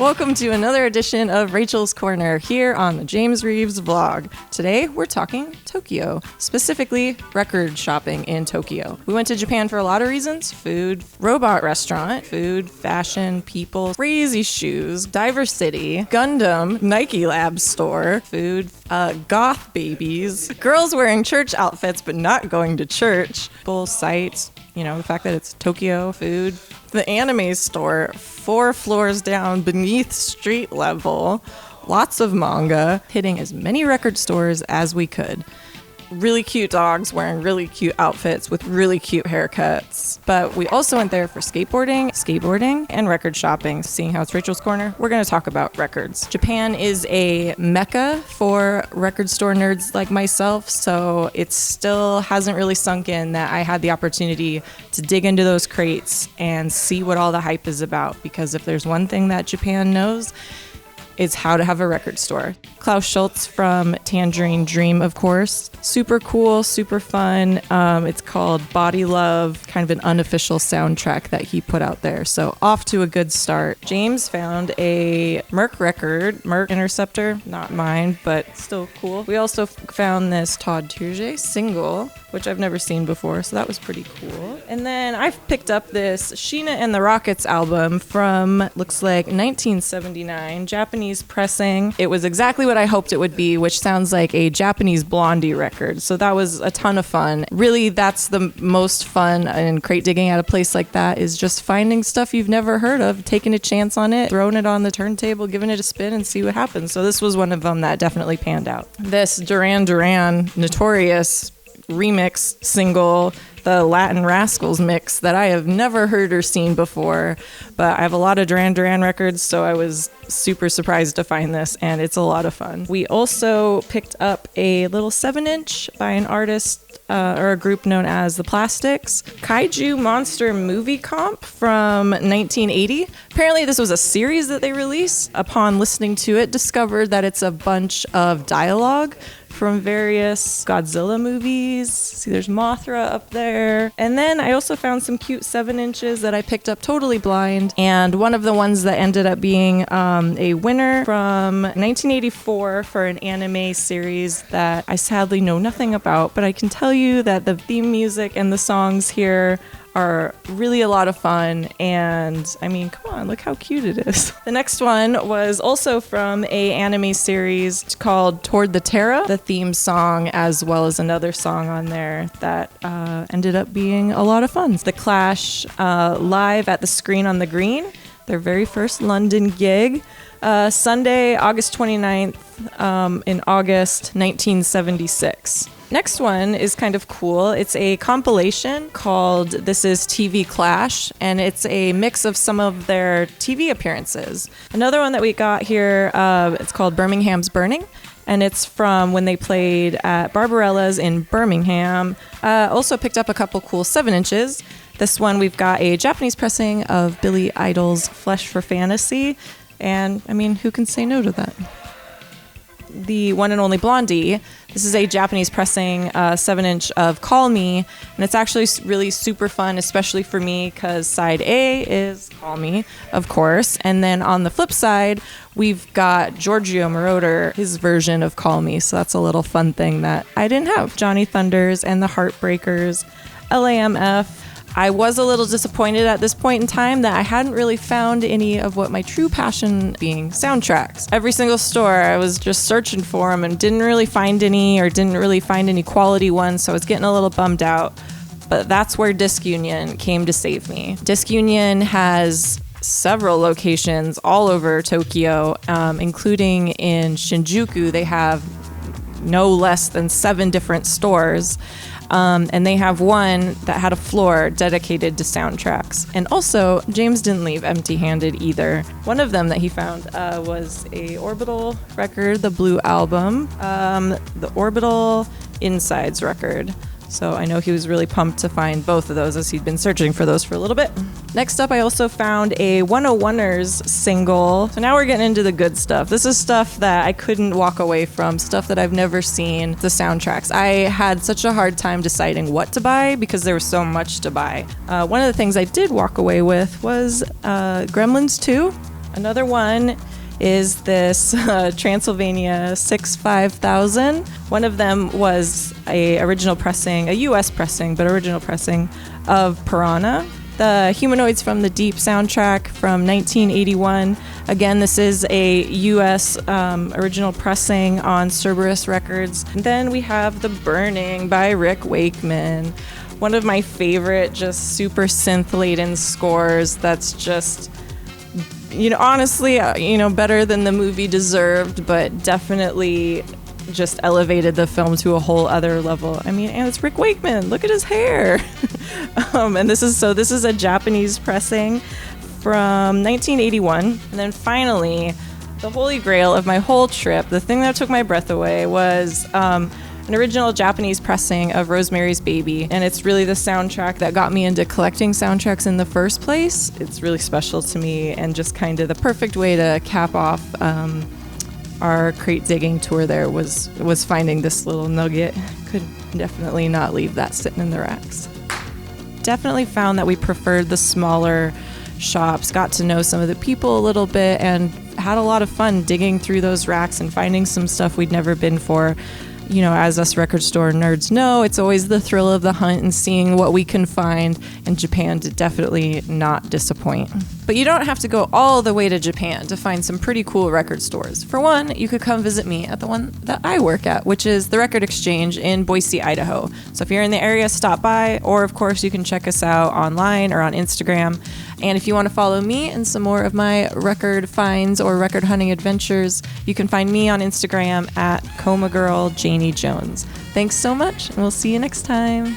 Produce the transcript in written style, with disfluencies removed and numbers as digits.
Welcome to another edition of Rachel's Corner here on the James Reeves vlog. Today we're talking Tokyo, specifically record shopping in Tokyo. We went to Japan for a lot of reasons: food, robot restaurant, food, fashion, people, crazy shoes, Diver City, Gundam, Nike Labs store, food, goth babies, girls wearing church outfits but not going to church, full sites, you know, the fact that it's Tokyo, food, the anime store 4 floors down beneath street level, lots of manga, hitting as many record stores as we could. Really cute dogs wearing really cute outfits with really cute haircuts. But we also went there for skateboarding, and record shopping. Seeing how it's Rachel's Corner, we're going to talk about records. Japan is a mecca for record store nerds like myself, so it still hasn't really sunk in that I had the opportunity to dig into those crates and see what all the hype is about. Because if there's one thing that Japan knows, it's how to have a record store. Klaus Schultz from Tangerine Dream, of course. Super cool, super fun. It's called Body Love, kind of an unofficial soundtrack that he put out there. So off to a good start. James found a Merc record, Merc Interceptor, not mine, but still cool. We also found this Todd Terje single, which I've never seen before, so that was pretty cool. And then I've picked up this Sheena and the Rockets album from, looks like 1979, Japanese pressing. It was exactly what I hoped it would be, which sounds like a Japanese Blondie record. So that was a ton of fun. Really, that's the most fun in crate digging at a place like that, is just finding stuff you've never heard of, taking a chance on it, throwing it on the turntable, giving it a spin and see what happens. So this was one of them that definitely panned out. This Duran Duran Notorious remix single, the Latin Rascals mix, that I have never heard or seen before, but I have a lot of Duran Duran records, so I was super surprised to find this, and it's a lot of fun. We also picked up a little 7-inch by an artist or a group known as The Plastics, Kaiju Monster Movie Comp from 1980. Apparently this was a series that they released. Upon listening to it, discovered that it's a bunch of dialogue from various Godzilla movies. See, there's Mothra up there. And then I also found some cute 7-inches that I picked up totally blind. And one of the ones that ended up being a winner from 1984 for an anime series that I sadly know nothing about, but I can tell you that the theme music and the songs here are really a lot of fun, and I mean, come on, look how cute it is. The next one was also from a anime series called Toward the Terra, the theme song, as well as another song on there that ended up being a lot of fun. The Clash live at the Screen on the Green, their very first London gig, Sunday, August 29th, in August 1976. Next one is kind of cool. It's a compilation called This Is TV Clash, and it's a mix of some of their TV appearances. Another one that we got here, it's called Birmingham's Burning, and it's from when they played at Barbarella's in Birmingham. Also picked up a couple cool 7-inches. This one, we've got a Japanese pressing of Billy Idol's Flesh for Fantasy, and I mean, who can say no to that? The one and only Blondie. This is a Japanese pressing 7-inch of Call Me, and it's actually really super fun, especially for me, because side A is Call Me, of course, and then on the flip side, we've got Giorgio Moroder, his version of Call Me, so that's a little fun thing that I didn't have. Johnny Thunders and the Heartbreakers, LAMF. I was a little disappointed at this point in time that I hadn't really found any of what my true passion being soundtracks. Every single store, I was just searching for them and didn't really find any quality ones, so I was getting a little bummed out. But that's where Disc Union came to save me. Disc Union has several locations all over Tokyo, including in Shinjuku. They have no less than 7 different stores. And they have one that had a floor dedicated to soundtracks. And also, James didn't leave empty-handed either. One of them that he found was a Orbital record, the Blue Album, the Orbital Insides record. So I know he was really pumped to find both of those, as he'd been searching for those for a little bit. Next up, I also found a 101ers single. So now we're getting into the good stuff. This is stuff that I couldn't walk away from, stuff that I've never seen, the soundtracks. I had such a hard time deciding what to buy because there was so much to buy. One of the things I did walk away with was Gremlins 2. Another one is this Transylvania 65000. One of them was a U.S. pressing, but original pressing of Piranha, the Humanoids from the Deep soundtrack from 1981. Again, this is a U.S. Original pressing on Cerberus Records. And then we have The Burning by Rick Wakeman. One of my favorite, just super synth-laden scores that's just, honestly, better than the movie deserved, but definitely just elevated the film to a whole other level. And it's Rick Wakeman. Look at his hair. And this is a Japanese pressing from 1981. And then finally, the holy grail of my whole trip, the thing that took my breath away, was an original Japanese pressing of Rosemary's Baby, and it's really the soundtrack that got me into collecting soundtracks in the first place. It's really special to me, and just kind of the perfect way to cap off our crate digging tour there was finding this little nugget. Could definitely not leave that sitting in the racks. Definitely found that we preferred the smaller shops, got to know some of the people a little bit, and had a lot of fun digging through those racks and finding some stuff we'd never been for. As us record store nerds know, it's always the thrill of the hunt and seeing what we can find, and Japan did definitely not disappoint. But you don't have to go all the way to Japan to find some pretty cool record stores. For one, you could come visit me at the one that I work at, which is the Record Exchange in Boise, Idaho. So if you're in the area, stop by, or of course you can check us out online or on Instagram. And if you want to follow me and some more of my record finds or record hunting adventures, you can find me on Instagram at ComaGirl Janie Jones. Thanks so much, and we'll see you next time.